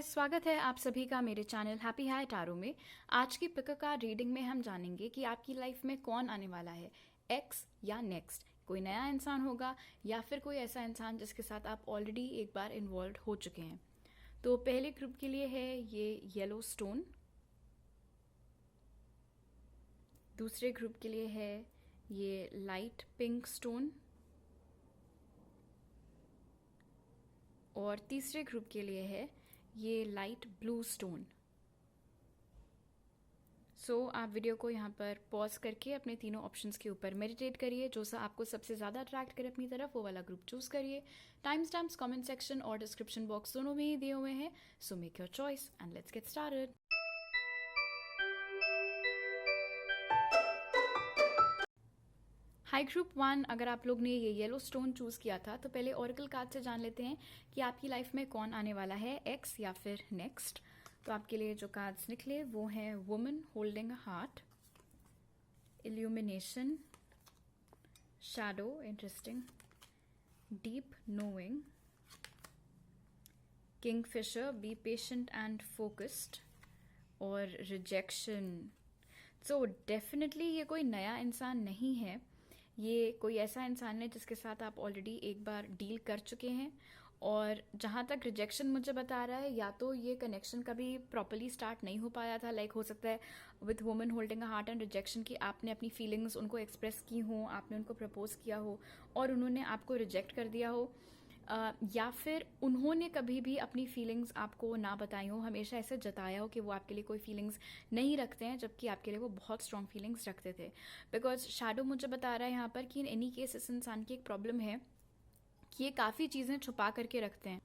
Guys, स्वागत है आप सभी का मेरे चैनल हैप्पी हाई टारो में। आज की पिक कार्ड रीडिंग में हम जानेंगे कि आपकी लाइफ में कौन आने वाला है, एक्स या नेक्स्ट। कोई नया इंसान होगा या फिर कोई ऐसा इंसान जिसके साथ आप ऑलरेडी एक बार इन्वॉल्व हो चुके हैं। तो पहले ग्रुप के लिए है ये येलो स्टोन, दूसरे ग्रुप के लिए है ये लाइट पिंक स्टोन, और तीसरे ग्रुप के लिए है ये लाइट ब्लू स्टोन। आप वीडियो को यहाँ पर पॉज करके अपने तीनों ऑप्शंस के ऊपर मेडिटेट करिए। जो सा आपको सबसे ज़्यादा अट्रैक्ट करे अपनी तरफ, वो वाला ग्रुप चूज करिए। टाइम स्टैम्प्स कमेंट सेक्शन और डिस्क्रिप्शन बॉक्स दोनों में ही दिए हुए हैं। So make your choice and let's get started. High group 1, अगर आप लोग ने ये येलो स्टोन चूज किया था तो पहले ओरेकल कार्ड से जान लेते हैं कि आपकी लाइफ में कौन आने वाला है, एक्स या फिर नेक्स्ट। तो आपके लिए जो कार्ड्स निकले वो हैं woman holding a heart, illumination, shadow interesting, deep knowing, Kingfisher be patient and focused, और रिजेक्शन। सो डेफिनेटली ये कोई नया इंसान नहीं है, ये कोई ऐसा इंसान है जिसके साथ आप ऑलरेडी एक बार डील कर चुके हैं। और जहाँ तक रिजेक्शन मुझे बता रहा है, या तो ये कनेक्शन कभी प्रॉपरली स्टार्ट नहीं हो पाया था, लाइक हो सकता है with woman holding a heart and rejection की आपने अपनी फीलिंग्स उनको एक्सप्रेस की हो, आपने उनको प्रपोज किया हो और उन्होंने आपको रिजेक्ट कर दिया हो, या फिर उन्होंने कभी भी अपनी फीलिंग्स आपको ना बताई हो, हमेशा ऐसे जताया हो कि वो आपके लिए कोई फीलिंग्स नहीं रखते हैं, जबकि आपके लिए वो बहुत स्ट्रॉन्ग फीलिंग्स रखते थे। बिकॉज शैडो मुझे बता रहा है यहाँ पर कि इन एनी केस इस इंसान की एक प्रॉब्लम है कि ये काफ़ी चीज़ें छुपा करके रखते हैं।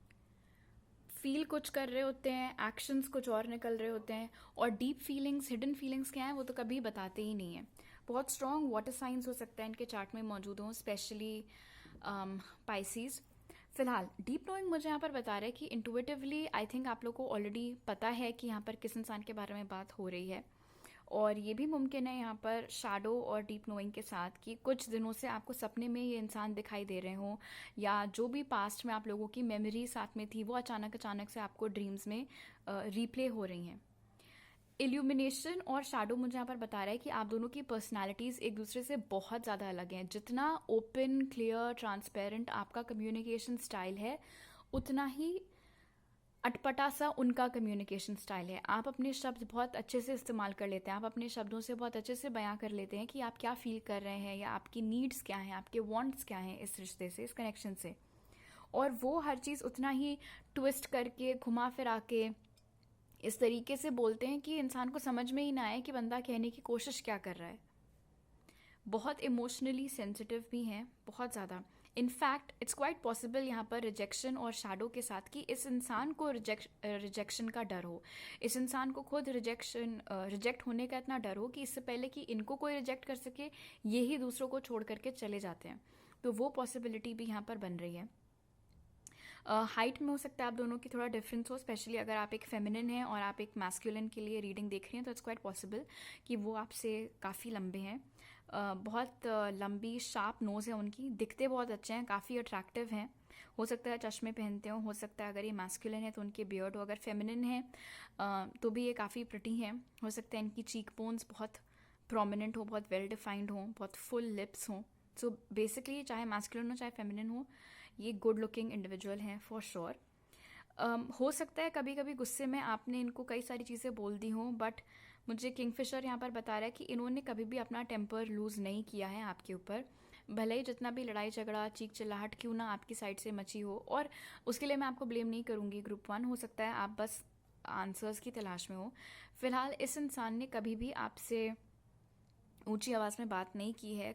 फील कुछ कर रहे होते हैं, एक्शंस कुछ और निकल रहे होते हैं, और डीप फीलिंग्स, हिडन फीलिंग्स क्या हैं वो तो कभी बताते ही नहीं है। बहुत स्ट्रॉन्ग वाटर साइंस हो सकता है इनके चार्ट में मौजूद हों, स्पेशली पाइसीज। फिलहाल डीप नोइंग मुझे यहाँ पर बता रहा है कि इंटुइटिवली आई थिंक आप लोग को ऑलरेडी पता है कि यहाँ पर किस इंसान के बारे में बात हो रही है, और ये भी मुमकिन है यहाँ पर शैडो और डीप नोइंग के साथ कि कुछ दिनों से आपको सपने में ये इंसान दिखाई दे रहे हों, या जो भी पास्ट में आप लोगों की मेमोरी साथ में थी वो अचानक से आपको ड्रीम्स में रिप्ले हो रही हैं। इल्यूमिनेशन और शैडो मुझे यहाँ पर बता रहा है कि आप दोनों की पर्सनालिटीज़ एक दूसरे से बहुत ज़्यादा अलग हैं। जितना ओपन, क्लियर, ट्रांसपेरेंट आपका कम्युनिकेशन स्टाइल है, उतना ही अटपटा सा उनका कम्युनिकेशन स्टाइल है। आप अपने शब्द बहुत अच्छे से इस्तेमाल कर लेते हैं, आप अपने शब्दों से बहुत अच्छे से बयां कर लेते हैं कि आप क्या फील कर रहे हैं, या आपकी नीड्स क्या हैं, आपके वांट्स क्या हैं इस रिश्ते से, इस कनेक्शन से। और वो हर चीज़ उतना ही ट्विस्ट करके, घुमा फिरा के, इस तरीके से बोलते हैं कि इंसान को समझ में ही ना आए कि बंदा कहने की कोशिश क्या कर रहा है। बहुत इमोशनली सेंसिटिव भी हैं, बहुत ज़्यादा। इनफैक्ट इट्स क्वाइट पॉसिबल यहाँ पर रिजेक्शन और शैडो के साथ कि इस इंसान को रिजेक्शन का डर हो, इस इंसान को खुद रिजेक्ट होने का इतना डर हो कि इससे पहले कि इनको कोई रिजेक्ट कर सके, ये ही दूसरों को छोड़ करके चले जाते हैं। तो वो पॉसिबिलिटी भी यहाँ पर बन रही है। हाइट में हो सकता है आप दोनों की थोड़ा डिफरेंस हो, स्पेशली अगर आप एक फेमिनिन हैं और आप एक मैस्कुलिन के लिए रीडिंग देख रही हैं, तो इट्स क्वाइट पॉसिबल कि वो आपसे काफ़ी लंबे हैं। बहुत लंबी शार्प नोज़ है उनकी, दिखते बहुत अच्छे हैं, काफ़ी अट्रैक्टिव हैं। हो सकता है चश्मे पहनते हो सकता है अगर ये मैस्कुलिन है तो उनके बियर्ड हो, अगर फेमिनिन है तो भी ये काफ़ी प्रिटी हैं। हो सकता है इनकी चीक बोन्स बहुत प्रोमिनेंट हो, बहुत वेल डिफाइंड हो, बहुत फुल लिप्स हों। सो बेसिकली चाहे मैस्कुलिन हो चाहे फेमिनिन हो, ये गुड लुकिंग इंडिविजुअल हैं फॉर श्योर। हो सकता है कभी कभी गुस्से में आपने इनको कई सारी चीज़ें बोल दी हों, बट मुझे किंगफिशर यहाँ पर बता रहा है कि इन्होंने कभी भी अपना टेम्पर लूज़ नहीं किया है आपके ऊपर। भले ही जितना भी लड़ाई झगड़ा, चीख चिल्लाहट क्यों ना आपकी साइड से मची हो, और उसके लिए मैं आपको ब्लेम नहीं करूँगी। ग्रुप 1 हो सकता है आप बस आंसर्स की तलाश में हो। फिलहाल इस इंसान ने कभी भी आपसे ऊंची आवाज़ में बात नहीं की है,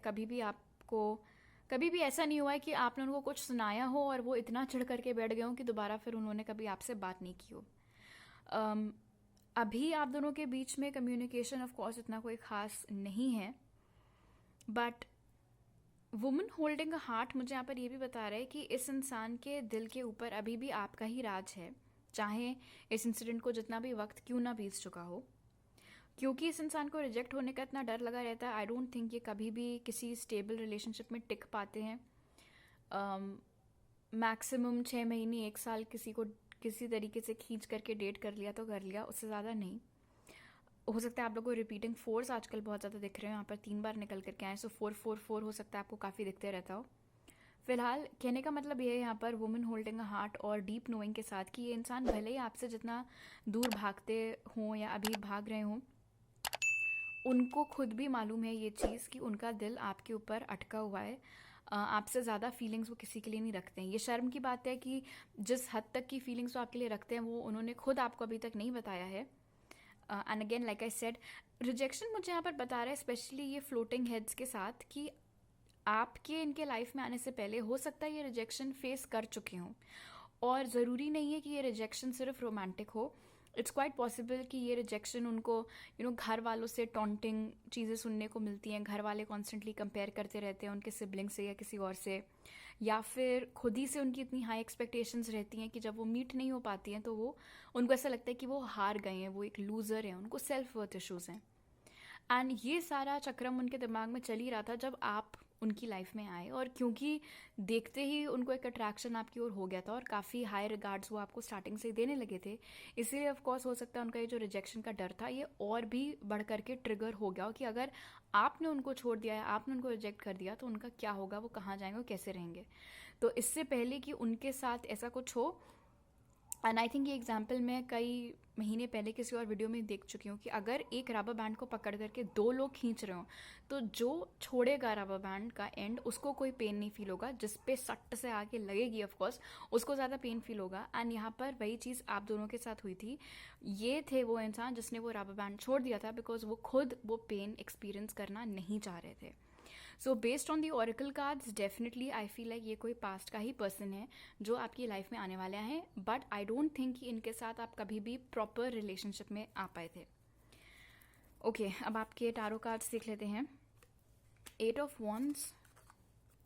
कभी भी ऐसा नहीं हुआ है कि आपने उनको कुछ सुनाया हो और वो इतना चिढ़ करके बैठ गए हो कि दोबारा फिर उन्होंने कभी आपसे बात नहीं की हो। अभी आप दोनों के बीच में कम्युनिकेशन ऑफ कोर्स इतना कोई ख़ास नहीं है, but woman holding a heart मुझे यहाँ पर ये भी बता रहा है कि इस इंसान के दिल के ऊपर अभी भी आपका ही राज है, चाहे इस इंसिडेंट को जितना भी वक्त क्यों ना बीत चुका हो। क्योंकि इस इंसान को रिजेक्ट होने का इतना डर लगा रहता है, आई डोंट थिंक ये कभी भी किसी स्टेबल रिलेशनशिप में टिक पाते हैं। मैक्सिमम 6 महीने 1 साल किसी को किसी तरीके से खींच करके डेट कर लिया तो कर लिया, उससे ज़्यादा नहीं। हो सकता है आप लोगों को रिपीटिंग फोर्स आजकल बहुत ज़्यादा दिख रहे हो, यहाँ पर 3 बार निकल करके आए, सो 444 हो सकता है आपको काफ़ी दिखते रहता हो। फिलहाल कहने का मतलब ये है यहाँ पर वुमेन होल्डिंग अ हार्ट और डीप नोइंग के साथ कि ये इंसान भले ही आपसे जितना दूर भागते हों या अभी भाग रहे हों, उनको खुद भी मालूम है ये चीज़ कि उनका दिल आपके ऊपर अटका हुआ है। आपसे ज़्यादा फीलिंग्स वो किसी के लिए नहीं रखते हैं। ये शर्म की बात है कि जिस हद तक की फीलिंग्स वो आपके लिए रखते हैं वो उन्होंने खुद आपको अभी तक नहीं बताया है। And again like I said, rejection मुझे यहाँ पर बता रहा है स्पेशली ये फ्लोटिंग हेड्स के साथ कि आपके इनके लाइफ में आने से पहले हो सकता है ये रिजेक्शन फेस कर चुके हों। और ज़रूरी नहीं है कि ये रिजेक्शन सिर्फ रोमांटिक हो। इट्स क्वाइट पॉसिबल कि ये रिजेक्शन उनको घर वालों से टॉन्टिंग चीज़ें सुनने को मिलती हैं, घर वाले कॉन्स्टेंटली कंपेयर करते रहते हैं उनके सिबलिंग से या किसी और से, या फिर खुद ही से उनकी इतनी हाई एक्सपेक्टेशंस रहती हैं कि जब वो मीट नहीं हो पाती हैं तो वो उनको ऐसा लगता है कि वो हार गए हैं, वो एक लूज़र हैं, उनको सेल्फ वर्थ इशूज़ हैं। एंड ये सारा चक्रम उनके दिमाग में चल ही रहा था जब आप उनकी लाइफ में आए, और क्योंकि देखते ही उनको एक अट्रैक्शन आपकी ओर हो गया था और काफ़ी हाई रिगार्ड्स वो आपको स्टार्टिंग से ही देने लगे थे, इसीलिए ऑफ कोर्स हो सकता है उनका ये जो रिजेक्शन का डर था ये और भी बढ़ करके ट्रिगर हो गया हो कि अगर आपने उनको छोड़ दिया है, आपने उनको रिजेक्ट कर दिया तो उनका क्या होगा, वो कहाँ जाएंगे, वो कैसे रहेंगे। तो इससे पहले कि उनके साथ ऐसा कुछ हो, एंड आई थिंक ये एग्जाम्पल मैं कई महीने पहले किसी और वीडियो में देख चुकी हूँ कि अगर एक रबर बैंड को पकड़ करके 2 लोग खींच रहे हो तो जो छोड़ेगा रबर बैंड का एंड उसको कोई पेन नहीं फील होगा, जिस पे सट से आके लगेगी ऑफ कोर्स उसको ज़्यादा पेन फील होगा। एंड यहाँ पर वही चीज़ आप दोनों के साथ हुई थी। ये थे वो इंसान जिसने वो रबर बैंड छोड़ दिया था बिकॉज वो खुद वो पेन एक्सपीरियंस करना नहीं चाह रहे थे। So based on the Oracle cards definitely I feel like ये कोई पास्ट का ही पर्सन है जो आपकी लाइफ में आने वाले हैं, बट आई डोंट थिंक कि इनके साथ आप कभी भी प्रॉपर रिलेशनशिप में आ पाए थे। ओके, अब आपके टारो कार्ड्स देख लेते हैं। 8 of wands,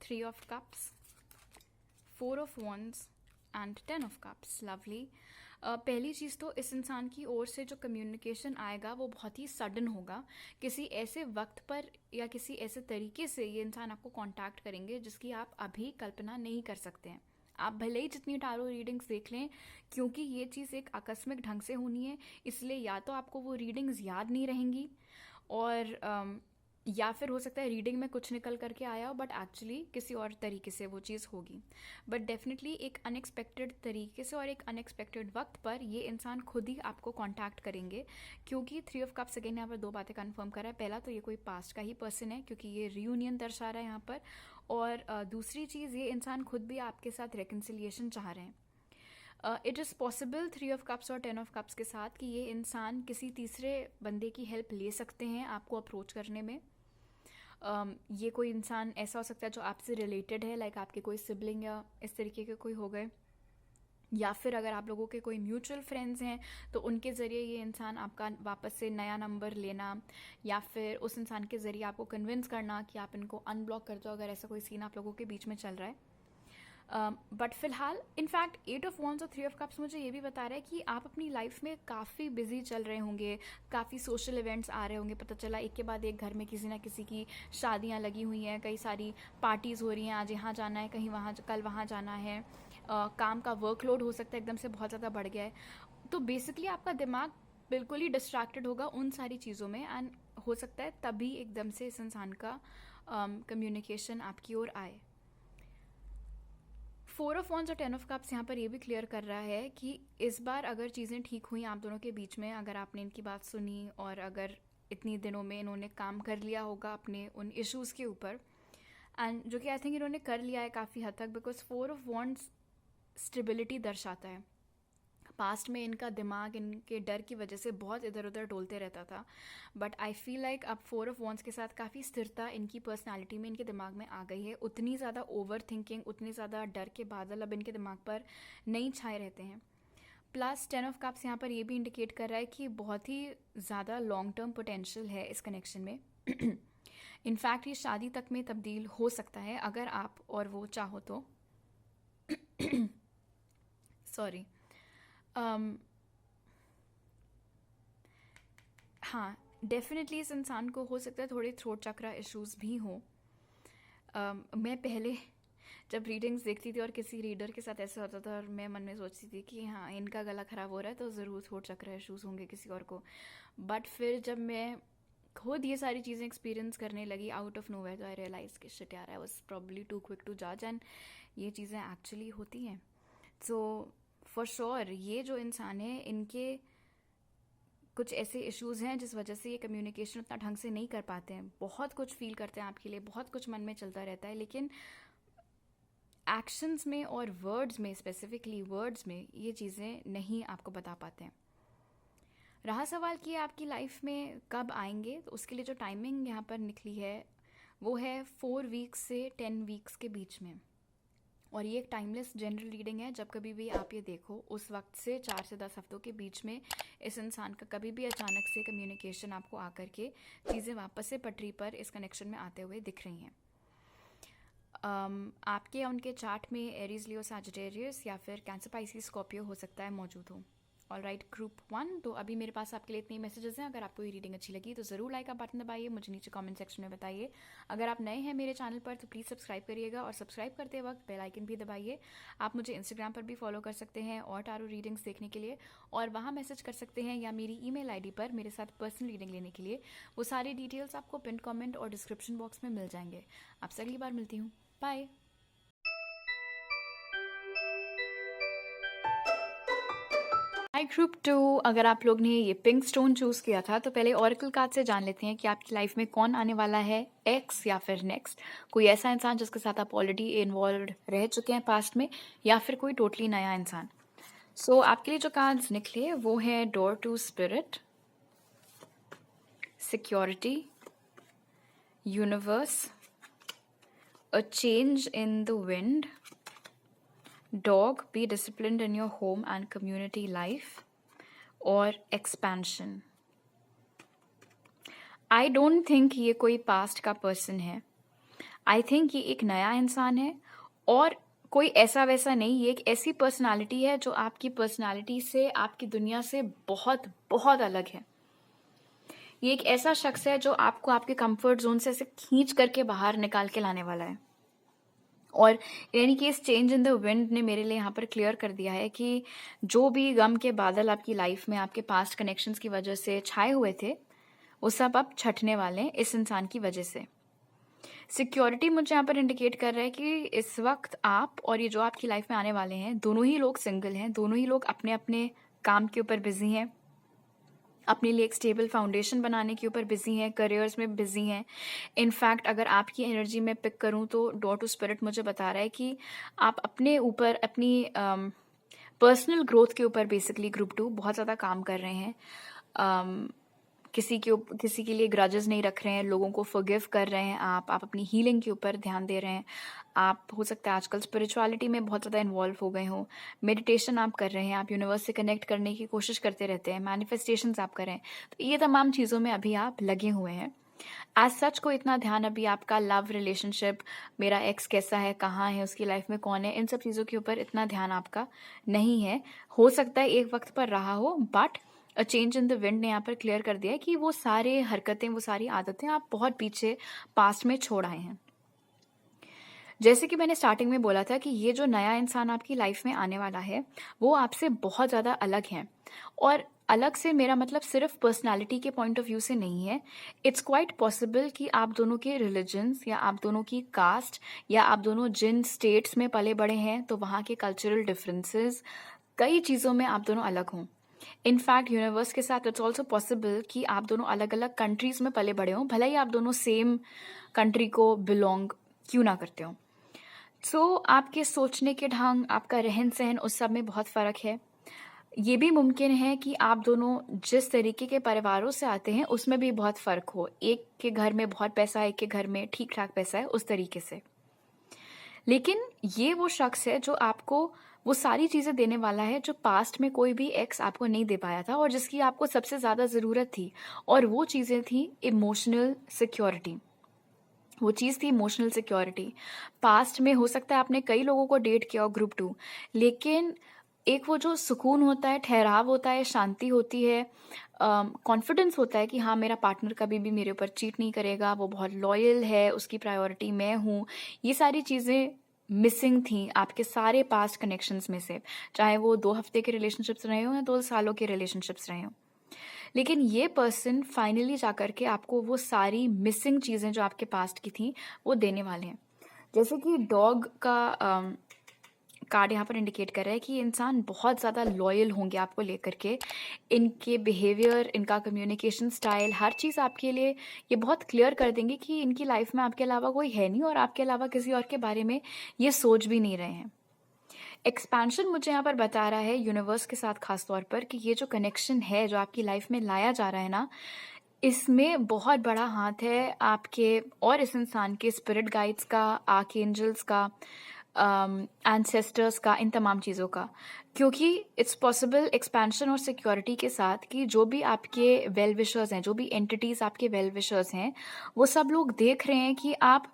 3 of cups, 4 of wands and 10 of cups. Lovely. पहली चीज़ तो इस इंसान की ओर से जो कम्युनिकेशन आएगा वो बहुत ही सडन होगा। किसी ऐसे वक्त पर या किसी ऐसे तरीके से ये इंसान आपको कांटेक्ट करेंगे जिसकी आप अभी कल्पना नहीं कर सकते हैं। आप भले ही जितनी टारो रीडिंग्स देख लें, क्योंकि ये चीज़ एक आकस्मिक ढंग से होनी है, इसलिए या तो आपको वो रीडिंग्स याद नहीं रहेंगी और या फिर हो सकता है रीडिंग में कुछ निकल करके आया हो बट एक्चुअली किसी और तरीके से वो चीज़ होगी। बट डेफिनेटली एक अनएक्सपेक्टेड तरीके से और एक अनएक्सपेक्टेड वक्त पर ये इंसान खुद ही आपको कांटेक्ट करेंगे, क्योंकि 3 ऑफ कप्स अगेन यहाँ पर 2 बातें कंफर्म कर रहा है। पहला तो ये कोई पास्ट का ही पर्सन है क्योंकि ये रियूनियन दर्शा रहा है यहाँ पर, और दूसरी चीज़ ये इंसान खुद भी आपके साथ रेकन्सिलिएशन चाह रहे हैं। It is possible 3 of cups और 10 ऑफ कप्स के साथ कि ये इंसान किसी तीसरे बंदे की हेल्प ले सकते हैं आपको अप्रोच करने में। ये कोई इंसान ऐसा हो सकता है जो आपसे रिलेटेड है, लाइक आपके कोई सिबलिंग या इस तरीके के कोई हो गए, या फिर अगर आप लोगों के कोई म्यूचुअल फ्रेंड्स हैं तो उनके ज़रिए ये इंसान आपका वापस से नया नंबर लेना, या फिर उस इंसान के ज़रिए आपको कन्विंस करना कि आप इनको अनब्लॉक कर दो अगर ऐसा कोई सीन आप लोगों के बीच में चल रहा है। बट फिलहाल इनफैक्ट 8 ऑफ वॉन्ड्स और 3 ऑफ कप्स मुझे ये भी बता रहा है कि आप अपनी लाइफ में काफ़ी बिजी चल रहे होंगे, काफ़ी सोशल इवेंट्स आ रहे होंगे। पता चला एक के बाद एक घर में किसी ना किसी की शादियां लगी हुई हैं, कई सारी पार्टीज़ हो रही हैं, आज यहाँ जाना है, कहीं वहाँ कल वहाँ जाना है। काम का वर्कलोड हो सकता है एकदम से बहुत ज़्यादा बढ़ गया है, तो बेसिकली आपका दिमाग बिल्कुल ही डिस्ट्रैक्टेड होगा उन सारी चीज़ों में, एंड हो सकता है तभी एकदम से इस इंसान का कम्युनिकेशन आपकी ओर आए। 4 ऑफ वॉन्ड्स और 10 ऑफ कप्स यहाँ पर ये भी क्लियर कर रहा है कि इस बार अगर चीज़ें ठीक हुई आप दोनों के बीच में, अगर आपने इनकी बात सुनी और अगर इतनी दिनों में इन्होंने काम कर लिया होगा अपने उन इश्यूज़ के ऊपर, एंड जो कि आई थिंक इन्होंने कर लिया है काफ़ी हद तक, बिकॉज 4 ऑफ वॉन्ड्स स्टेबिलिटी दर्शाता है। पास्ट में इनका दिमाग इनके डर की वजह से बहुत इधर उधर डोलते रहता था, बट आई फील लाइक अब 4 ऑफ वॉन्ड्स के साथ काफ़ी स्थिरता इनकी पर्सनालिटी में, इनके दिमाग में आ गई है। उतनी ज़्यादा ओवर थिंकिंग, उतने ज़्यादा डर के बादल अब इनके दिमाग पर नहीं छाए रहते हैं। प्लस 10 ऑफ कप्स यहाँ पर ये भी इंडिकेट कर रहा है कि बहुत ही ज़्यादा लॉन्ग टर्म पोटेंशियल है इस कनेक्शन में। इनफैक्ट ये शादी तक में तब्दील हो सकता है अगर आप और वो चाहो तो। सॉरी। हाँ, डेफिनेटली इस इंसान को हो सकता है थोड़े थ्रोट चक्रा इश्यूज़ भी हों। मैं पहले जब रीडिंग्स देखती थी और किसी रीडर के साथ ऐसा होता था और मैं मन में सोचती थी कि हाँ इनका गला ख़राब हो रहा है तो ज़रूर थ्रोट चक्र इश्यूज़ होंगे किसी और को। बट फिर जब मैं खुद ये सारी चीज़ें एक्सपीरियंस करने लगी आउट ऑफ नोवेयर, तो आई रियलाइज कि शिट यार, I was probably too quick to जज, एंड ये चीज़ें एक्चुअली होती हैं। सो फॉर श्योर ये जो इंसान है, इनके कुछ ऐसे इश्यूज़ हैं जिस वजह से ये कम्युनिकेशन उतना ढंग से नहीं कर पाते हैं। बहुत कुछ फील करते हैं आपके लिए, बहुत कुछ मन में चलता रहता है, लेकिन एक्शंस में और वर्ड्स में, स्पेसिफिकली वर्ड्स में, ये चीज़ें नहीं आपको बता पाते हैं। रहा सवाल कि आपकी लाइफ में कब आएंगे, तो उसके लिए जो टाइमिंग यहाँ पर निकली है वो है 4 वीक्स से 10 वीक्स के बीच में। और ये एक टाइमलेस जनरल रीडिंग है। जब कभी भी आप ये देखो, उस वक्त से 4 से 10 हफ्तों के बीच में इस इंसान का कभी भी अचानक से कम्युनिकेशन आपको आकर के चीज़ें वापस से पटरी पर इस कनेक्शन में आते हुए दिख रही हैं। आपके या उनके चार्ट में एरीज, लियो, सैजिटेरियस या फिर कैंसर, पाइसिस, स्कॉर्पियो हो सकता है मौजूद हो। All right, group 1। तो अभी मेरे पास आपके लिए इतने मैसेजेस हैं। अगर आपको ये रीडिंग अच्छी लगी तो ज़रूर लाइक का बटन दबाइए, मुझे नीचे कमेंट सेक्शन में बताइए। अगर आप नए हैं मेरे चैनल पर तो प्लीज़ सब्सक्राइब करिएगा, और सब्सक्राइब करते वक्त बेल आइकन भी दबाइए। आप मुझे इंस्टाग्राम पर भी फॉलो कर सकते हैं और टारो रीडिंग्स देखने के लिए, और वहाँ मैसेज कर सकते हैं, या मेरी ईमेल आईडी पर मेरे साथ पर्सनल रीडिंग लेने के लिए। वो सारी डिटेल्स आपको पिन कमेंट और डिस्क्रिप्शन बॉक्स में मिल जाएंगे। आपसे अगली बार मिलती हूँ। बाय। हाई ग्रुप 2, अगर आप लोग ने ये पिंक स्टोन चूज किया था तो पहले ऑरेकल कार्ड से जान लेते हैं कि आपकी लाइफ में कौन आने वाला है, एक्स या फिर नेक्स्ट, कोई ऐसा इंसान जिसके साथ आप ऑलरेडी इन्वॉल्व रह चुके हैं पास्ट में, या फिर कोई टोटली नया इंसान। सो आपके लिए जो कार्ड्स निकले वो है door to spirit, security, universe, a change in the wind, dog, be disciplined in your home and community life, और एक्सपेंशन। आई डोंट थिंक ये कोई पास्ट का पर्सन है। आई थिंक ये एक नया इंसान है, और कोई ऐसा वैसा नहीं, ये एक ऐसी पर्सनालिटी है जो आपकी पर्सनालिटी से, आपकी दुनिया से बहुत बहुत अलग है। ये एक ऐसा शख्स है जो आपको आपके कंफर्ट जोन से ऐसे खींच करके बाहर निकाल के लाने वाला है। और यानी कि इस चेंज इन द विंड ने मेरे लिए यहाँ पर क्लियर कर दिया है कि जो भी गम के बादल आपकी लाइफ में आपके पास्ट कनेक्शंस की वजह से छाए हुए थे, वो सब अब छटने वाले हैं इस इंसान की वजह से। सिक्योरिटी मुझे यहाँ पर इंडिकेट कर रहा है कि इस वक्त आप और ये जो आपकी लाइफ में आने वाले हैं, दोनों ही लोग सिंगल हैं, दोनों ही लोग अपने अपने काम के ऊपर बिजी हैं, अपने लिए एक स्टेबल फाउंडेशन बनाने के ऊपर बिजी हैं, करियर्स में बिजी हैं। इनफैक्ट अगर आपकी एनर्जी में पिक करूं तो डोर टू स्पिरिट मुझे बता रहा है कि आप अपने ऊपर, अपनी पर्सनल ग्रोथ के ऊपर बेसिकली ग्रुप 2 बहुत ज़्यादा काम कर रहे हैं। किसी के लिए ग्रजेस नहीं रख रहे हैं, लोगों को फॉरगिव कर रहे हैं। आप अपनी हीलिंग के ऊपर ध्यान दे रहे हैं। आप हो सकता है आजकल स्पिरिचुअलिटी में बहुत ज़्यादा इन्वॉल्व हो गए हो, मेडिटेशन आप कर रहे हैं, आप यूनिवर्स से कनेक्ट करने की कोशिश करते रहते हैं, मैनिफेस्टेशंस आप कर रहे हैं। तो ये तमाम चीज़ों में अभी आप लगे हुए हैं। एज सच को इतना ध्यान अभी आपका लव रिलेशनशिप, मेरा एक्स कैसा है, कहाँ है, उसकी लाइफ में कौन है, इन सब चीज़ों के ऊपर इतना ध्यान आपका नहीं है। हो सकता है एक वक्त पर रहा हो, but a change in the wind ने यहाँ पर क्लियर कर दिया है कि वो सारे हरकतें, वो सारी आदतें आप बहुत पीछे पास्ट में छोड़ आए हैं। जैसे कि मैंने स्टार्टिंग में बोला था कि ये जो नया इंसान आपकी लाइफ में आने वाला है वो आपसे बहुत ज़्यादा अलग है, और अलग से मेरा मतलब सिर्फ पर्सनालिटी के पॉइंट ऑफ व्यू से नहीं है। इट्स क्वाइट पॉसिबल कि आप दोनों के रिलीजन्स, या आप दोनों की कास्ट, या आप दोनों जिन स्टेट्स में पले बड़े हैं तो वहाँ के कल्चरल डिफरेंसेस, कई चीज़ों में आप दोनों अलग हों। इनफैक्ट यूनिवर्स के साथ इट्स ऑल्सो पॉसिबल कि आप दोनों अलग अलग कंट्रीज में पले बड़े हों, भले ही आप दोनों सेम कंट्री को बिलोंग क्यों ना करते हो। सो आपके सोचने के ढंग, आपका रहन सहन, उस सब में बहुत फ़र्क है। ये भी मुमकिन है कि आप दोनों जिस तरीके के परिवारों से आते हैं उसमें भी बहुत फ़र्क हो। एक के घर में बहुत पैसा है, एक के घर में ठीक ठाक पैसा है, उस तरीके से। लेकिन ये वो शख्स है जो आपको वो सारी चीज़ें देने वाला है जो पास्ट में कोई भी एक्स आपको नहीं दे पाया था, और जिसकी आपको सबसे ज़्यादा ज़रूरत थी। और वो चीज़ें थी इमोशनल सिक्योरिटी। वो चीज़ थी इमोशनल सिक्योरिटी। पास्ट में हो सकता है आपने कई लोगों को डेट किया हो ग्रुप 2, लेकिन एक वो जो सुकून होता है, ठहराव होता है, शांति होती है, कॉन्फिडेंस होता है कि हाँ मेरा पार्टनर कभी भी मेरे ऊपर चीट नहीं करेगा, वो बहुत लॉयल है, उसकी प्रायोरिटी मैं हूँ, ये सारी चीज़ें मिसिंग थी आपके सारे पास्ट कनेक्शंस में से, चाहे वो 2 हफ्ते के रिलेशनशिप्स रहे हों या 2 सालों के रिलेशनशिप्स रहे हों। लेकिन ये पर्सन फाइनली जा कर के आपको वो सारी मिसिंग चीज़ें जो आपके पास्ट की थी वो देने वाले हैं। जैसे कि डॉग का कार्ड यहाँ पर इंडिकेट कर रहा है कि ये इंसान बहुत ज़्यादा लॉयल होंगे आपको लेकर के। इनके बिहेवियर, इनका कम्युनिकेशन स्टाइल, हर चीज़ आपके लिए ये बहुत क्लियर कर देंगे कि इनकी लाइफ में आपके अलावा कोई है नहीं और आपके अलावा किसी और के बारे में ये सोच भी नहीं रहे हैं। एक्सपेंशन मुझे यहाँ पर बता रहा है यूनिवर्स के साथ खास तौर पर कि ये जो कनेक्शन है जो आपकी लाइफ में लाया जा रहा है ना, इसमें बहुत बड़ा हाथ है आपके और इस इंसान के स्पिरिट गाइड्स का, आर्कएंजल्स का, एंसेस्टर्स का, इन तमाम चीज़ों का। क्योंकि इट्स पॉसिबल एक्सपेंशन और सिक्योरिटी के साथ कि जो भी आपके वेल विशर्स हैं, जो भी एंटिटीज़ आपके वेल विशर्स हैं, वो सब लोग देख रहे हैं कि आप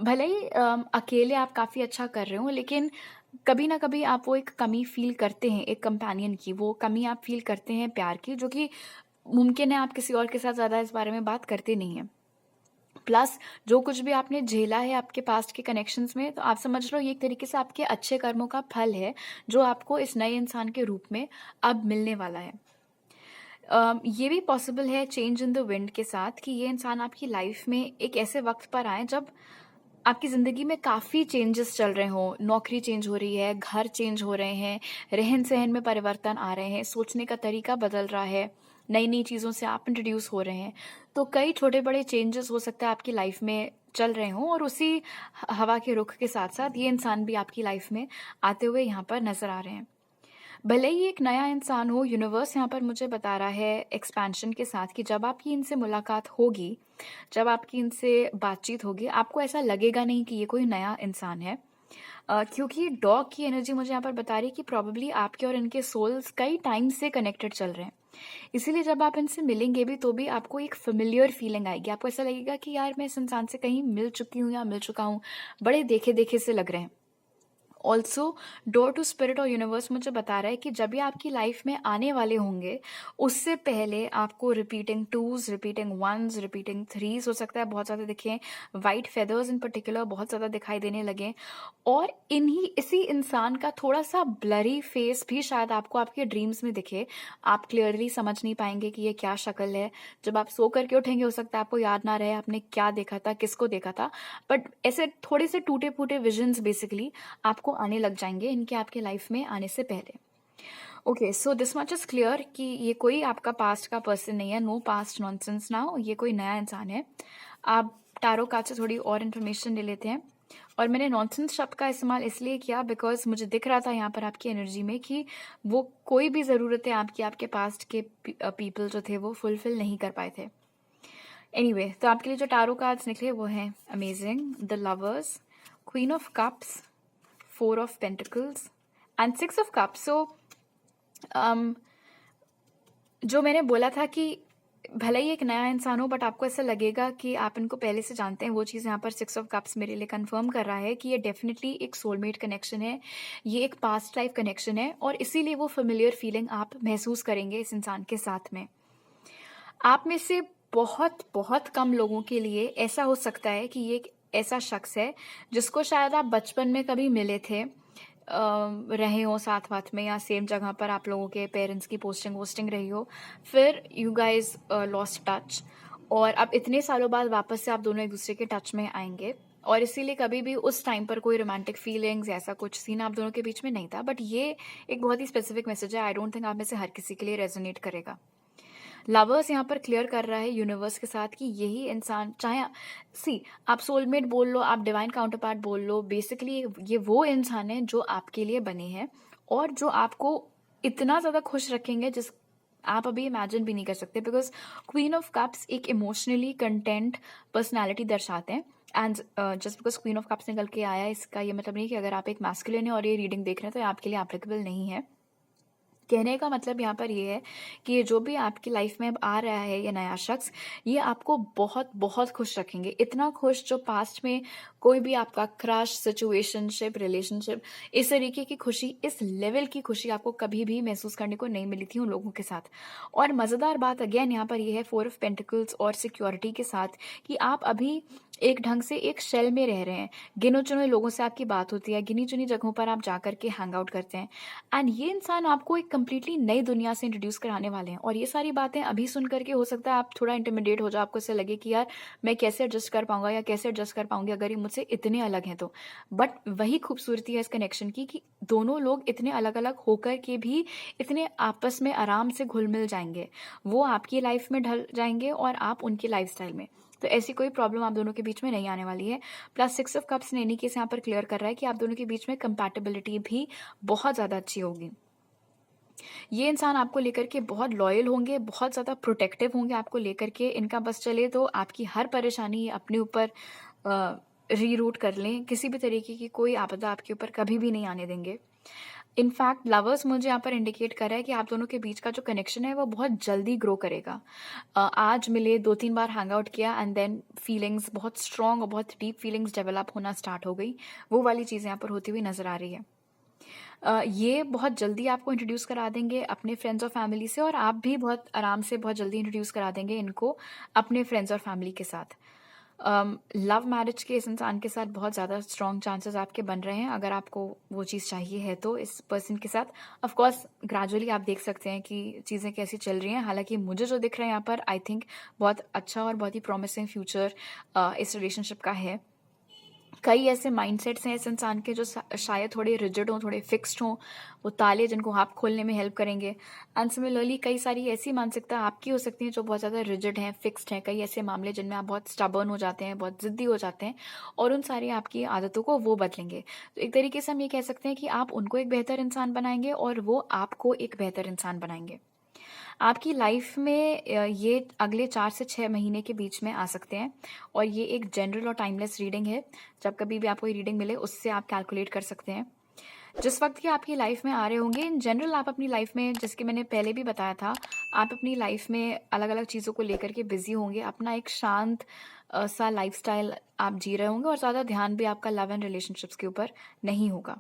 भले ही अकेले आप काफ़ी अच्छा कर रहे हो, लेकिन कभी ना कभी आप वो एक कमी फील करते हैं एक कंपेनियन की, वो कमी आप फील करते हैं प्यार की, जो कि मुमकिन है आप किसी और के साथ ज़्यादा इस बारे में बात करते नहीं हैं। प्लस जो कुछ भी आपने झेला है आपके पास्ट के कनेक्शंस में, तो आप समझ लो ये एक तरीके से आपके अच्छे कर्मों का फल है जो आपको इस नए इंसान के रूप में अब मिलने वाला है। ये भी पॉसिबल है चेंज इन द विंड के साथ कि ये इंसान आपकी लाइफ में एक ऐसे वक्त पर आए जब आपकी ज़िंदगी में काफ़ी चेंजेस चल रहे हों, नौकरी चेंज हो रही है, घर चेंज हो रहे हैं, रहन-सहन में परिवर्तन आ रहे हैं, सोचने का तरीका बदल रहा है, नई-नई चीज़ों से आप इंट्रोड्यूस हो रहे हैं। तो कई छोटे-बड़े चेंजेस हो सकता है आपकी लाइफ में चल रहे हों और उसी हवा के रुख के साथ-साथ ये इंसान भी आपकी लाइफ में आते हुए यहाँ पर नज़र आ रहे हैं। भले ही एक नया इंसान हो, यूनिवर्स यहाँ पर मुझे बता रहा है एक्सपेंशन के साथ कि जब आपकी इनसे मुलाकात होगी, जब आपकी इनसे बातचीत होगी, आपको ऐसा लगेगा नहीं कि ये कोई नया इंसान है। क्योंकि डॉग की एनर्जी मुझे यहाँ पर बता रही है कि प्रॉब्ली आपके और इनके सोल्स कई टाइम से कनेक्टेड चल रहे हैं। इसीलिए जब आप इनसे मिलेंगे भी तो भी आपको एक फ़ेमिलियर फीलिंग आएगी। आपको ऐसा लगेगा कि यार मैं इस इंसान से कहीं मिल चुकी हूँ या मिल चुका हूँ, बड़े देखे-देखे से लग रहे हैं। ऑल्सो डोर टू स्पिरिट और यूनिवर्स मुझे बता रहा है कि जब भी आपकी लाइफ में आने वाले होंगे, उससे पहले आपको repeating twos, repeating ones, repeating threes हो सकता है बहुत ज़्यादा दिखें, वाइट फेदर्स इन पर्टिकुलर बहुत ज़्यादा दिखाई देने लगे, और इसी इंसान का थोड़ा सा ब्लरी फेस भी शायद आपको आपके ड्रीम्स में दिखे। आप क्लियरली समझ नहीं पाएंगे कि ये क्या शक्ल है। जब आप सो करके उठेंगे हो सकता है आपको याद ना रहे आपने क्या देखा था, किसको देखा था, बट ऐसे थोड़े से टूटे फूटे विजन्स बेसिकली आपको आने लग जाएंगे इनके आपके लाइफ में आने से पहले। Okay, so this much is clear कि ये कोई आपका पास्ट का पर्सन नहीं है। नो पास्ट नॉनसेंस नाउ, ये कोई नया इंसान है। आप टारो कार्ड से थोड़ी और इन्फॉर्मेशन ले लेते हैं। और मैंने नॉनसेंस शब्द का इस्तेमाल इसलिए किया बिकॉज मुझे दिख रहा था यहाँ पर आपकी एनर्जी में कि वो कोई भी ज़रूरतें आपकी आपके पास्ट के पीपल जो थे वो फुलफिल नहीं कर पाए थे। एनीवे, तो आपके लिए जो टारो कार्ड्स निकले वो हैं amazing, the lovers, queen of cups, 4 of Pentacles and 6 of Cups। सो जो मैंने बोला था कि भले ही एक नया इंसान हो बट आपको ऐसा लगेगा कि आप इनको पहले से जानते हैं, वो चीज़ यहाँ पर 6 of Cups मेरे लिए कंफर्म कर रहा है कि ये डेफिनेटली एक सोलमेट कनेक्शन है, ये एक पास्ट लाइफ कनेक्शन है, और इसीलिए वो फेमिलियर फीलिंग आप महसूस करेंगे इस इंसान के साथ में। आप में से बहुत बहुत कम लोगों के लिए ऐसा हो सकता है कि ये एक ऐसा शख्स है जिसको शायद आप बचपन में कभी मिले थे, रहे हो साथ वाथ में, या सेम जगह पर आप लोगों के पेरेंट्स की पोस्टिंग वोस्टिंग रही हो, फिर यू गाइज लॉस्ट टच, और अब इतने सालों बाद वापस से आप दोनों एक दूसरे के टच में आएंगे, और इसीलिए कभी भी उस टाइम पर कोई रोमांटिक फीलिंग्स ऐसा कुछ सीन आप दोनों के बीच में नहीं था। बट ये एक बहुत ही स्पेसिफिक मैसेज है, आई डोंट थिंक आप में से हर किसी के लिए रेजोनेट करेगा। लवर्स यहाँ पर क्लियर कर रहा है यूनिवर्स के साथ कि यही इंसान, चाहे आप सोलमेट बोल लो, आप डिवाइन काउंटर पार्ट बोल लो, बेसिकली ये वो इंसान है जो आपके लिए बने हैं और जो आपको इतना ज़्यादा खुश रखेंगे जिस आप अभी इमेजिन भी नहीं कर सकते। बिकॉज क्वीन ऑफ कप्स एक इमोशनली कंटेंट पर्सनैलिटी दर्शाते हैं, and just because queen of cups निकल के आया इसका ये मतलब नहीं कि अगर आप एक मैस्कुलिन है और ये रीडिंग देख रहे हैं तो ये आपके लिए एप्लीकेबल नहीं है। कहने का मतलब यहाँ पर ये है कि ये जो भी आपकी लाइफ में अब आ रहा है ये नया शख्स, ये आपको बहुत बहुत खुश रखेंगे, इतना खुश जो पास्ट में कोई भी आपका क्रश, सिचुएशनशिप, रिलेशनशिप, इस तरीके की खुशी, इस लेवल की खुशी आपको कभी भी महसूस करने को नहीं मिली थी उन लोगों के साथ। और मज़ेदार बात अगेन यहाँ पर ये है 4 of Pentacles और सिक्योरिटी के साथ कि आप अभी एक ढंग से एक शेल में रह रहे हैं। गिने-चुने लोगों से आपकी बात होती है, गिनी-चुनी जगहों पर आप जा कर के हैंग आउट करते हैं एंड ये इंसान आपको एक कंप्लीटली नई दुनिया से इंट्रोड्यूस कराने वाले हैं और ये सारी बातें अभी सुन कर के हो सकता है आप थोड़ा इंटिमिडेट हो जाओ, आपको ऐसा लगे कि यार मैं कैसे एडजस्ट कर पाऊँगा या कैसे एडजस्ट कर पाऊँगी अगर ये मुझसे इतने अलग हैं तो। बट वही खूबसूरती है इस कनेक्शन की कि दोनों लोग इतने अलग-अलग होकर के भी इतने आपस में आराम से घुल-मिल जाएँगे। वो आपकी लाइफ़ में ढल जाएँगे और आप उनकी लाइफ़स्टाइल में। तो ऐसी कोई प्रॉब्लम आप दोनों के बीच में नहीं आने वाली है। प्लस 6 ऑफ कप्स ने एनी केस यहाँ पर क्लियर कर रहा है कि आप दोनों के बीच में कंपैटिबिलिटी भी बहुत ज़्यादा अच्छी होगी। ये इंसान आपको लेकर के बहुत लॉयल होंगे, बहुत ज़्यादा प्रोटेक्टिव होंगे आपको लेकर के। इनका बस चले तो आपकी हर परेशानी अपने ऊपर रीरूट कर लें, किसी भी तरीके की कोई आपदा आपके ऊपर कभी भी नहीं आने देंगे। इनफैक्ट लवर्स मुझे यहाँ पर इंडिकेट कर रहा है कि आप दोनों के बीच का जो कनेक्शन है वो बहुत जल्दी ग्रो करेगा। आज मिले 2-3 बार हैंग आउट किया एंड देन फीलिंग्स बहुत स्ट्रॉन्ग और बहुत डीप फीलिंग्स डेवलप होना स्टार्ट हो गई। वो वाली चीज़ें यहाँ पर होती हुई नज़र आ रही है। ये बहुत जल्दी आपको इंट्रोड्यूस करा देंगे अपने फ्रेंड्स और फैमिली से और आप भी बहुत आराम से बहुत जल्दी इंट्रोड्यूस करा देंगे इनको अपने फ्रेंड्स और फैमिली के साथ। लव मैरिज के इस इंसान के साथ बहुत ज़्यादा स्ट्रॉन्ग चांसेस आपके बन रहे हैं अगर आपको वो चीज़ चाहिए है तो इस पर्सन के साथ। ऑफ कोर्स ग्रेजुअली आप देख सकते हैं कि चीज़ें कैसी चल रही हैं। हालांकि मुझे जो दिख रहा है यहाँ पर आई थिंक बहुत अच्छा और बहुत ही प्रॉमिसिंग फ्यूचर इस रिलेशनशिप का है। कई ऐसे माइंडसेट्स हैं इस इंसान के जो शायद थोड़े रिजिड हों, थोड़े फिक्स्ड हों, वो ताले जिनको आप खोलने में हेल्प करेंगे। एंड सिमिलरली कई सारी ऐसी मानसिकता आपकी हो सकती है जो बहुत ज़्यादा रिजिड हैं, फिक्स्ड हैं। कई ऐसे मामले जिनमें आप बहुत स्टबर्न हो जाते हैं, बहुत ज़िद्दी हो जाते हैं और उन सारी आपकी आदतों को वो बदलेंगे। तो एक तरीके से हम ये कह सकते हैं कि आप उनको एक बेहतर इंसान बनाएंगे और वो आपको एक बेहतर इंसान बनाएंगे। आपकी लाइफ में ये अगले 4 से 6 महीने के बीच में आ सकते हैं और ये एक जनरल और टाइमलेस रीडिंग है। जब कभी भी आपको ये रीडिंग मिले उससे आप कैलकुलेट कर सकते हैं। जिस वक्त ये आपकी लाइफ में आ रहे होंगे इन जनरल आप अपनी लाइफ में जैसे कि मैंने पहले भी बताया था, आप अपनी लाइफ में अलग-अलग चीज़ों को लेकर के बिज़ी होंगे। अपना एक शांत सा लाइफ़स्टाइल आप जी रहे होंगे और ज़्यादा ध्यान भी आपका लव एंड रिलेशनशिप्स के ऊपर नहीं होगा।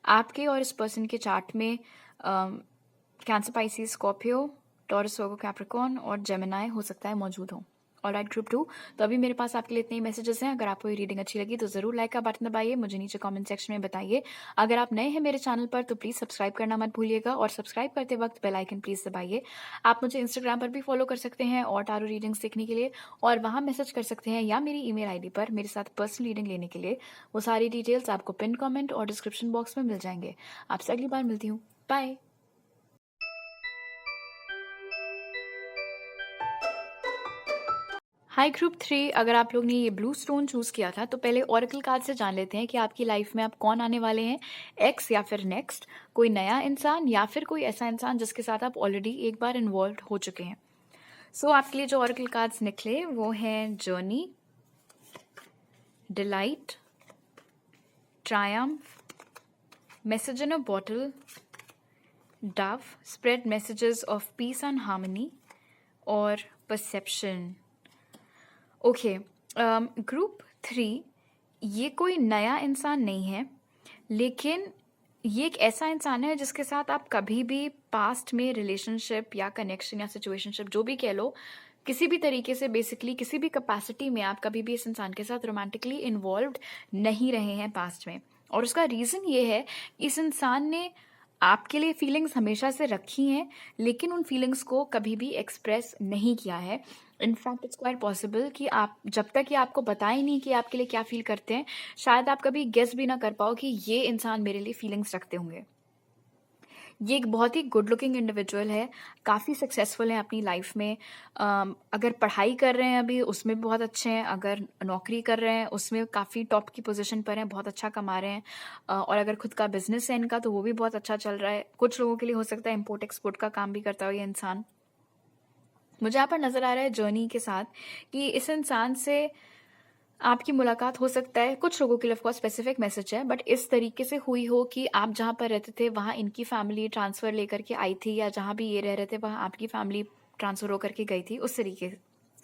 आपके और इस पर्सन के चार्ट में कैंसर, पाइसेस, स्कॉर्पियो, टॉरस, वर्गो, कैप्रिकॉर्न और जेमिनाई हो सकता है मौजूद हो। ऑलराइट ग्रुप 2, तो अभी मेरे पास आपके लिए इतने ही मैसेजेस हैं। अगर आपको ये रीडिंग अच्छी लगी तो ज़रूर लाइक का बटन दबाइए, मुझे नीचे कमेंट सेक्शन में बताइए। अगर आप नए हैं मेरे चैनल पर तो प्लीज़ सब्सक्राइब करना मत भूलिएगा और सब्सक्राइब करते वक्त बेल आइकन प्लीज़ दबाइए। आप मुझे इंस्टाग्राम पर भी फॉलो कर सकते हैं और टारो रीडिंग्स देखने के लिए और वहाँ मैसेज कर सकते हैं या मेरी ईमेल आईडी पर मेरे साथ पर्सनल रीडिंग लेने के लिए। वो सारी डिटेल्स आपको पिन कमेंट और डिस्क्रिप्शन बॉक्स में मिल जाएंगे। आपसे अगली बार मिलती हूँ। बाय। हाय ग्रुप 3, अगर आप लोग ने ये ब्लू स्टोन चूज़ किया था तो पहले ऑरेकल कार्ड से जान लेते हैं कि आपकी लाइफ में आप कौन आने वाले हैं, एक्स या फिर नेक्स्ट, कोई नया इंसान या फिर कोई ऐसा इंसान जिसके साथ आप ऑलरेडी एक बार इन्वॉल्व हो चुके हैं। सो आपके लिए जो ऑरेकल कार्ड्स निकले वो हैं journey, delight, Triumph, message in a bottle, Dove, spread messages of peace and harmony और परसेप्शन। ओके, ग्रुप 3 ये कोई नया इंसान नहीं है, लेकिन ये एक ऐसा इंसान है जिसके साथ आप कभी भी पास्ट में रिलेशनशिप या कनेक्शन या सिचुएशनशिप जो भी कह लो, किसी भी तरीके से बेसिकली किसी भी कैपेसिटी में आप कभी भी इस इंसान के साथ रोमांटिकली इन्वॉल्व्ड नहीं रहे हैं पास्ट में। और उसका रीज़न ये है, इस इंसान ने आपके लिए फीलिंग्स हमेशा से रखी हैं लेकिन उन फीलिंग्स को कभी भी एक्सप्रेस नहीं किया है। इनफैक्ट इट्स क्वाइट पॉसिबल कि आप जब तक ये आपको बताए नहीं कि आपके लिए क्या फील करते हैं, शायद आप कभी गेस भी ना कर पाओ कि ये इंसान मेरे लिए फीलिंग्स रखते होंगे। ये एक बहुत ही गुड लुकिंग इंडिविजुअल है, काफ़ी सक्सेसफुल है अपनी लाइफ में। अगर पढ़ाई कर रहे हैं अभी उसमें भी बहुत अच्छे हैं, अगर नौकरी कर रहे हैं उसमें काफ़ी टॉप की पोजीशन पर हैं, बहुत अच्छा कमा रहे हैं। और अगर खुद का बिजनेस है इनका तो वो भी बहुत अच्छा चल रहा है। कुछ लोगों के लिए हो सकता है इम्पोर्ट एक्सपोर्ट का काम भी करता हो ये इंसान। मुझे यहाँ पर नज़र आ रहा है जर्नी के साथ कि इस इंसान से आपकी मुलाकात हो सकता है, कुछ लोगों के लिए ऑफ कोर्स स्पेसिफिक मैसेज है, बट इस तरीके से हुई हो कि आप जहाँ पर रहते थे वहाँ इनकी फैमिली ट्रांसफ़र लेकर के आई थी या जहाँ भी ये रह रहे थे वहाँ आपकी फैमिली ट्रांसफ़र होकर के गई थी, उस तरीके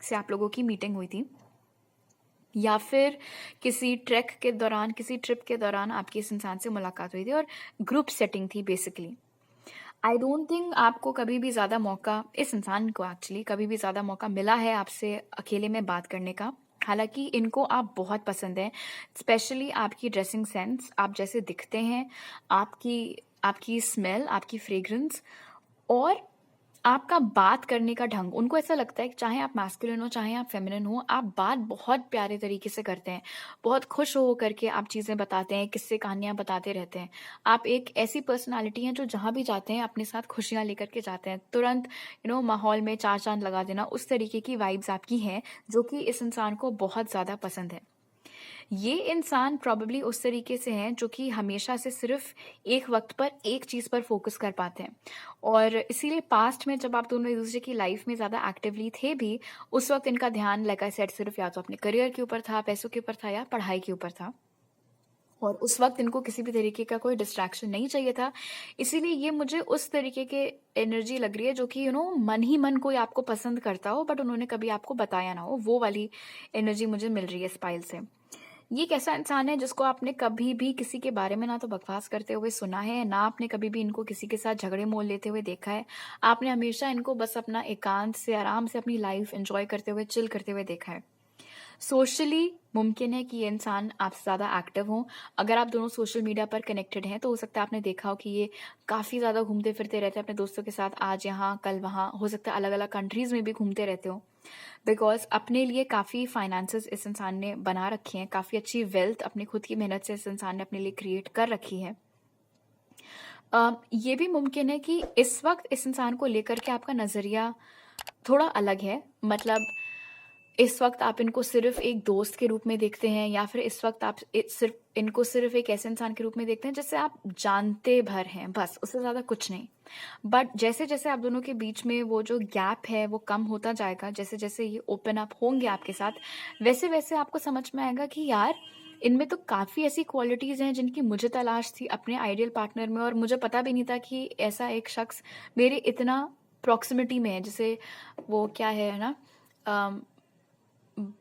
से आप लोगों की मीटिंग हुई थी। या फिर किसी ट्रैक के दौरान, किसी ट्रिप के दौरान आपकी इस इंसान से मुलाकात हुई थी और ग्रुप सेटिंग थी बेसिकली। आई डोंट थिंक आपको कभी भी ज़्यादा मौका, इस इंसान को एक्चुअली कभी भी ज़्यादा मौका मिला है आपसे अकेले में बात करने का। हालांकि इनको आप बहुत पसंद हैं, स्पेशली आपकी ड्रेसिंग सेंस, आप जैसे दिखते हैं, आपकी आपकी स्मेल, आपकी फ्रेग्रेंस, और आपका बात करने का ढंग। उनको ऐसा लगता है कि चाहे आप मैस्कुलिन हो चाहे आप फेमिनिन हो, आप बात बहुत प्यारे तरीके से करते हैं, बहुत खुश हो करके आप चीज़ें बताते हैं, किस्से कहानियाँ बताते रहते हैं। आप एक ऐसी पर्सनालिटी हैं जो जहाँ भी जाते हैं अपने साथ खुशियाँ लेकर के जाते हैं, तुरंत माहौल में चार चांद लगा देना, उस तरीके की वाइब्स आपकी हैं जो कि इस इंसान को बहुत ज़्यादा पसंद है। ये इंसान प्रॉब्ली उस तरीके से हैं जो कि हमेशा से सिर्फ एक वक्त पर एक चीज़ पर फोकस कर पाते हैं, और इसीलिए पास्ट में जब आप दोनों एक दूसरे की लाइफ में ज़्यादा एक्टिवली थे भी, उस वक्त इनका ध्यान लाइक आई सेड सिर्फ या तो अपने करियर के ऊपर था, पैसों के ऊपर था, या पढ़ाई के ऊपर था, और उस वक्त इनको किसी भी तरीके का कोई डिस्ट्रैक्शन नहीं चाहिए था। इसीलिए ये मुझे उस तरीके के एनर्जी लग रही है जो कि मन ही मन कोई आपको पसंद करता हो बट उन्होंने कभी आपको बताया ना हो, वो वाली एनर्जी मुझे मिल रही है स्पाइल से। ये एक ऐसा इंसान है जिसको आपने कभी भी किसी के बारे में ना तो बकवास करते हुए सुना है, ना आपने कभी भी इनको किसी के साथ झगड़े मोल लेते हुए देखा है। आपने हमेशा इनको बस अपना एकांत से आराम से अपनी लाइफ एंजॉय करते हुए, चिल करते हुए देखा है। सोशली मुमकिन है कि ये इंसान आपसे ज़्यादा एक्टिव हो। अगर आप दोनों सोशल मीडिया पर कनेक्टेड हैं तो हो सकता है आपने देखा हो कि ये काफ़ी ज़्यादा घूमते फिरते रहते हैं अपने दोस्तों के साथ, आज यहाँ कल वहाँ, हो सकता है अलग अलग कंट्रीज़ में भी घूमते रहते हो, बिकॉज अपने लिए काफ़ी फाइनेंसेस इस इंसान ने बना रखी हैं, काफ़ी अच्छी वेल्थ अपनी खुद की मेहनत से इस इंसान ने अपने लिए क्रिएट कर रखी है। ये भी मुमकिन है कि इस वक्त इस इंसान को लेकर के आपका नज़रिया थोड़ा अलग है, मतलब इस वक्त आप इनको सिर्फ एक दोस्त के रूप में देखते हैं, या फिर इस वक्त आप सिर्फ इनको सिर्फ एक ऐसे इंसान के रूप में देखते हैं जिससे आप जानते भर हैं, बस उससे ज़्यादा कुछ नहीं। बट जैसे जैसे आप दोनों के बीच में वो जो गैप है वो कम होता जाएगा, जैसे जैसे ये ओपन अप होंगे आपके साथ, वैसे वैसे आपको समझ में आएगा कि यार इनमें तो काफ़ी ऐसी क्वालिटीज़ हैं जिनकी मुझे तलाश थी अपने आइडियल पार्टनर में, और मुझे पता भी नहीं था कि ऐसा एक शख्स मेरे इतना प्रॉक्सिमिटी में है। जैसे वो क्या है ना,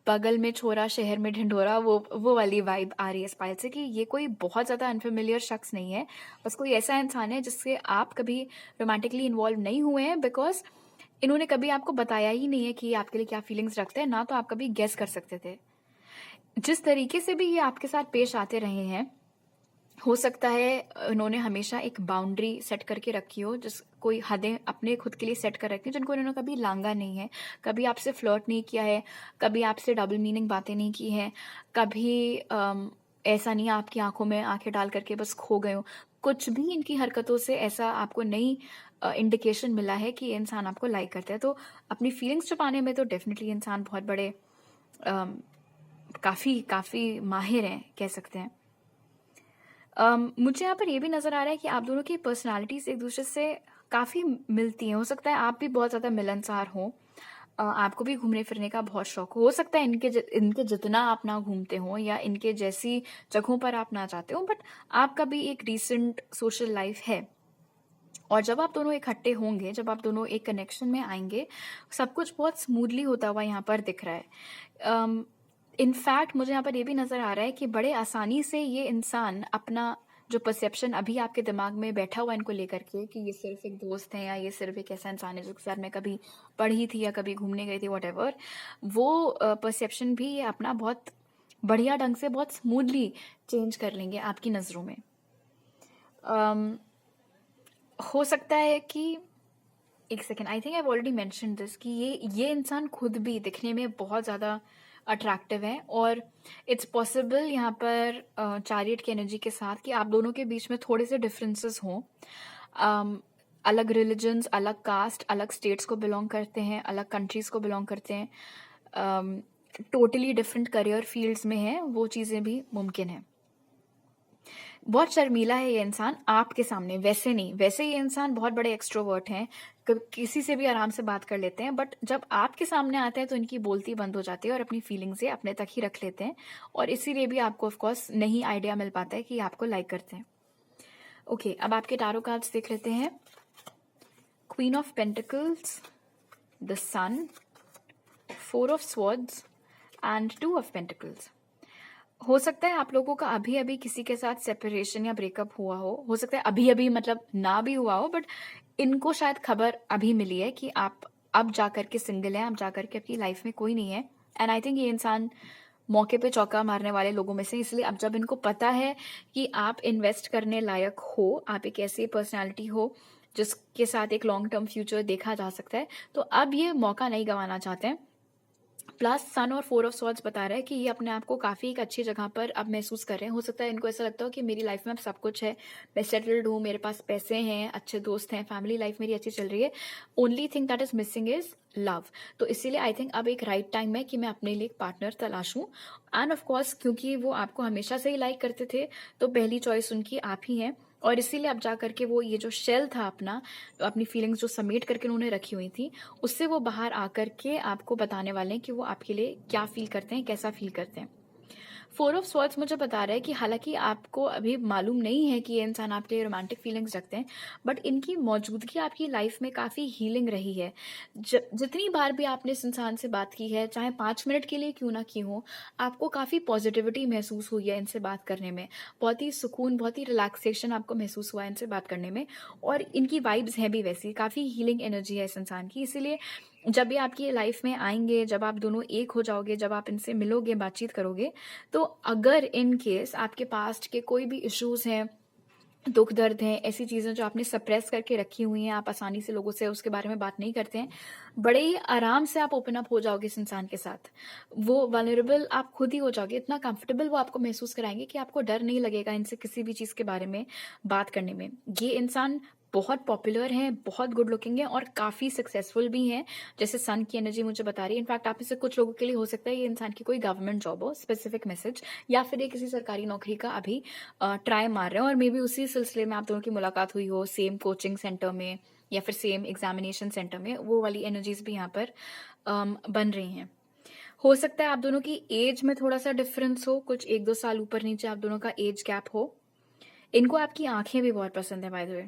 बगल में छोरा शहर में ढिंढोरा, वो वाली वाइब आ रही है स्पाइल से कि ये कोई बहुत ज़्यादा अनफेमिलियर शख्स नहीं है, बस कोई ऐसा इंसान है जिससे आप कभी रोमांटिकली इन्वॉल्व नहीं हुए हैं, बिकॉज इन्होंने कभी आपको बताया ही नहीं है कि ये आपके लिए क्या फीलिंग्स रखते हैं, ना तो आप कभी गेस कर सकते थे। जिस तरीके से भी ये आपके साथ पेश आते रहे हैं, हो सकता है उन्होंने हमेशा एक बाउंड्री सेट करके रखी हो, जिस कोई हदें अपने खुद के लिए सेट कर रखी हो जिनको उन्होंने कभी लांगा नहीं है, कभी आपसे फ्लर्ट नहीं किया है, कभी आपसे डबल मीनिंग बातें नहीं की हैं, कभी ऐसा नहीं आपकी आंखों में आंखें डाल करके बस खो गए हो। कुछ भी इनकी हरकतों से ऐसा आपको नहीं इंडिकेशन मिला है कि ये इंसान आपको लाइक करता है। तो अपनी फीलिंग्स छुपाने में तो डेफिनेटली इंसान बहुत बड़े काफ़ी काफ़ी माहिर हैं, कह सकते हैं। मुझे यहाँ पर ये भी नज़र आ रहा है कि आप दोनों की पर्सनालिटीज़ एक दूसरे से काफ़ी मिलती हैं। हो सकता है आप भी बहुत ज़्यादा मिलनसार हों, आपको भी घूमने फिरने का बहुत शौक हो सकता है इनके जितना आप ना घूमते हों या इनके जैसी जगहों पर आप ना जाते हो, बट आपका भी एक रिसेंट सोशल लाइफ है, और जब आप दोनों इकट्ठे होंगे, जब आप दोनों एक कनेक्शन में आएंगे, सब कुछ बहुत स्मूथली होता हुआ यहाँ पर दिख रहा है। इनफैक्ट मुझे यहाँ पर ये भी नज़र आ रहा है कि बड़े आसानी से ये इंसान अपना जो परसेप्शन अभी आपके दिमाग में बैठा हुआ है इनको लेकर के कि ये सिर्फ एक दोस्त है या ये सिर्फ एक ऐसा इंसान है जिसके साथ मैं कभी पढ़ी थी या कभी घूमने गई थी, वॉटेवर, वो परसेप्शन भी ये अपना बहुत बढ़िया ढंग से बहुत स्मूथली चेंज कर लेंगे आपकी नज़रों में। हो सकता है कि एक second, I think I already mention this कि ये इंसान खुद भी दिखने में बहुत ज़्यादा अट्रैक्टिव है, और इट्स पॉसिबल यहाँ पर चैरियट की एनर्जी के साथ कि आप दोनों के बीच में थोड़े से डिफरेंसेस हों। अलग रिलीजन्स, अलग कास्ट, अलग स्टेट्स को बिलोंग करते हैं, अलग कंट्रीज़ को बिलोंग करते हैं, टोटली डिफरेंट करियर फील्ड्स में हैं, वो चीज़ें भी मुमकिन हैं। बहुत शर्मीला है ये इंसान आपके सामने, वैसे नहीं, वैसे ये इंसान बहुत बड़े एक्सट्रोवर्ट हैं, किसी से भी आराम से बात कर लेते हैं, बट जब आपके सामने आते हैं तो इनकी बोलती बंद हो जाती है और अपनी फीलिंग्स से अपने तक ही रख लेते हैं, और इसीलिए भी आपको ऑफ कोर्स नहीं आइडिया मिल पाता है कि आपको लाइक करते हैं। ओके, अब आपके टारो कार्ड्स देख लेते हैं। Queen of pentacles, the sun, 4 of swords and 2 of pentacles. हो सकता है आप लोगों का अभी अभी किसी के साथ सेपरेशन या ब्रेकअप हुआ हो सकता है अभी अभी मतलब ना भी हुआ हो, बट इनको शायद खबर अभी मिली है कि आप अब जा कर के सिंगल हैं, अब जा कर के आपकी लाइफ में कोई नहीं है, एंड आई थिंक ये इंसान मौके पे चौका मारने वाले लोगों में से, इसलिए अब जब इनको पता है कि आप इन्वेस्ट करने लायक हो, आप एक ऐसी पर्सनालिटी हो जिसके साथ एक लॉन्ग टर्म फ्यूचर देखा जा सकता है, तो अब ये मौका नहीं गंवाना चाहते हैं। प्लस सन और 4 ऑफ स्वॉर्ड्स बता रहा है कि ये अपने आप को काफ़ी एक अच्छी जगह पर अब महसूस कर रहे हैं। हो सकता है इनको ऐसा लगता हो कि मेरी लाइफ में अब सब कुछ है, मैं सेटल्ड हूँ, मेरे पास पैसे हैं, अच्छे दोस्त हैं, फैमिली लाइफ मेरी अच्छी चल रही है। Only thing that is missing is love. तो इसीलिए आई थिंक अब एक राइट टाइम है कि मैं अपने लिए एक पार्टनर तलाशूं। एंड ऑफ कोर्स क्योंकि वो आपको हमेशा से ही लाइक करते थे, तो पहली चॉइस उनकी आप ही हैं। और इसीलिए अब जा करके वो ये जो शेल था अपना, अपनी फीलिंग्स जो समेट करके उन्होंने रखी हुई थी, उससे वो बाहर आकर के आपको बताने वाले हैं कि वो आपके लिए क्या फील करते हैं, कैसा फील करते हैं। 4 ऑफ स्वॉर्ड्स मुझे बता रहा है कि हालांकि आपको अभी मालूम नहीं है कि ये इंसान आपके लिए रोमांटिक फीलिंग्स रखते हैं, बट इनकी मौजूदगी आपकी लाइफ में काफ़ी हीलिंग रही है। जितनी बार भी आपने इस इंसान से बात की है, चाहे 5 मिनट के लिए क्यों ना की हो, आपको काफ़ी पॉजिटिविटी महसूस हुई है इनसे बात करने में, बहुत ही सुकून, बहुत ही रिलैक्सेशन आपको महसूस हुआ है इनसे बात करने में। और इनकी वाइब्स हैं भी वैसी, काफ़ी हीलिंग एनर्जी है इस इंसान की। इसीलिए जब ये आपकी लाइफ में आएंगे, जब आप दोनों एक हो जाओगे, जब आप इनसे मिलोगे, बातचीत करोगे, तो अगर इन केस आपके पास्ट के कोई भी इश्यूज हैं, दुख दर्द हैं, ऐसी चीज़ें जो आपने सप्रेस करके रखी हुई हैं, आप आसानी से लोगों से उसके बारे में बात नहीं करते हैं, बड़े ही आराम से आप ओपन अप हो जाओगे इस इंसान के साथ। वो वल्नरेबल आप खुद ही हो जाओगे, इतना कंफर्टेबल वो आपको महसूस कराएंगे कि आपको डर नहीं लगेगा इनसे किसी भी चीज़ के बारे में बात करने में। ये इंसान बहुत पॉपुलर हैं, बहुत गुड लुकिंग है और काफ़ी सक्सेसफुल भी हैं, जैसे सन की एनर्जी मुझे बता रही है। इनफैक्ट आप में से कुछ लोगों के लिए हो सकता है ये इंसान की कोई गवर्नमेंट जॉब हो, स्पेसिफिक मैसेज, या फिर ये किसी सरकारी नौकरी का अभी ट्राई मार रहे हैं, और मे बी उसी सिलसिले में आप दोनों की मुलाकात हुई हो, सेम कोचिंग सेंटर में या फिर सेम एग्जामिनेशन सेंटर में। वो वाली एनर्जीज भी यहाँ पर बन रही हैं। हो सकता है आप दोनों की एज में थोड़ा सा डिफरेंस हो, कुछ 1-2 साल ऊपर नीचे आप दोनों का एज गैप हो। इनको आपकी आंखें भी बहुत पसंद है बाय द वे।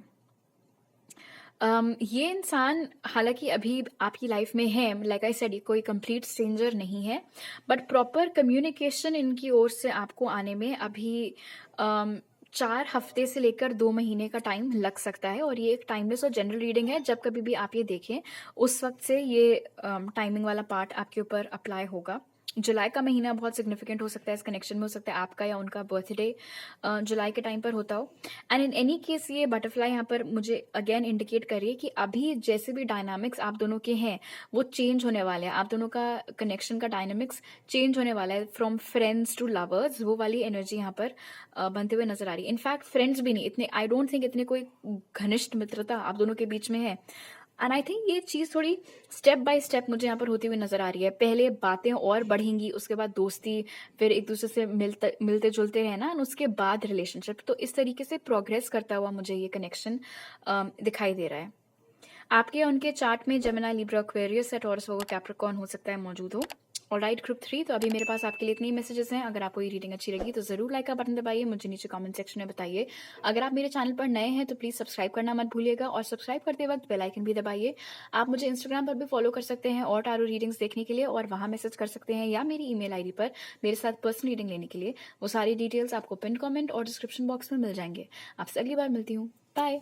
ये इंसान हालांकि अभी आपकी लाइफ में है, लाइक आई सेड, ये कोई कंप्लीट स्ट्रेंजर नहीं है, बट प्रॉपर कम्युनिकेशन इनकी ओर से आपको आने में अभी 4 हफ्ते से लेकर 2 महीने का टाइम लग सकता है। और ये एक टाइमलेस और जनरल रीडिंग है, जब कभी भी आप ये देखें उस वक्त से ये टाइमिंग वाला पार्ट आपके ऊपर अप्लाई होगा। जुलाई का महीना बहुत सिग्निफिकेंट हो सकता है इस कनेक्शन में, हो सकता है आपका या उनका बर्थडे जुलाई के टाइम पर होता हो। एंड इन एनी केस ये बटरफ्लाई यहाँ पर मुझे अगेन इंडिकेट करिए कि अभी जैसे भी डायनामिक्स आप दोनों के हैं वो चेंज होने वाले हैं। आप दोनों का कनेक्शन का डायनामिक्स चेंज होने वाला है, फ्रॉम फ्रेंड्स टू लवर्स, वो वाली एनर्जी यहाँ पर बनते हुए नजर आ रही है। इनफैक्ट फ्रेंड्स भी नहीं इतने, आई डोंट थिंक इतने कोई घनिष्ठ मित्रता आप दोनों के बीच में है। एंड आई थिंक ये चीज़ थोड़ी स्टेप बाय स्टेप मुझे यहाँ पर होती हुई नजर आ रही है। पहले बातें और बढ़ेंगी, उसके बाद दोस्ती, फिर एक दूसरे से मिलते जुलते रहना, और उसके बाद रिलेशनशिप। तो इस तरीके से प्रोग्रेस करता हुआ मुझे ये कनेक्शन दिखाई दे रहा है। आपके या उनके चार्ट में जेमिनी, लिब्रा, एक्वेरियस या टॉरस, वर्गो, कैप्रिकॉर्न हो सकता है मौजूद हो। ऑलराइट ग्रुप 3, तो अभी मेरे पास आपके लिए इतने ही मैसेजेस हैं। अगर आपको ये रीडिंग अच्छी लगी तो जरूर लाइक का बटन दबाइए, मुझे नीचे कमेंट सेक्शन में बताइए। अगर आप मेरे चैनल पर नए हैं तो प्लीज सब्सक्राइब करना मत भूलिएगा, और सब्सक्राइब करते वक्त बेल आइकन भी दबाइए। आप मुझे इंस्टाग्राम पर भी फॉलो कर सकते हैं और टारो रीडिंग्स देखने के लिए, और वहां मैसेज कर सकते हैं, या मेरी ईमेल आईडी पर मेरे साथ पर्सनल रीडिंग लेने के लिए। वो सारी डिटेल्स आपको पिन कमेंट और डिस्क्रिप्शन बॉक्स में मिल जाएंगे। आपसे अगली बार मिलती हूँ। बाय।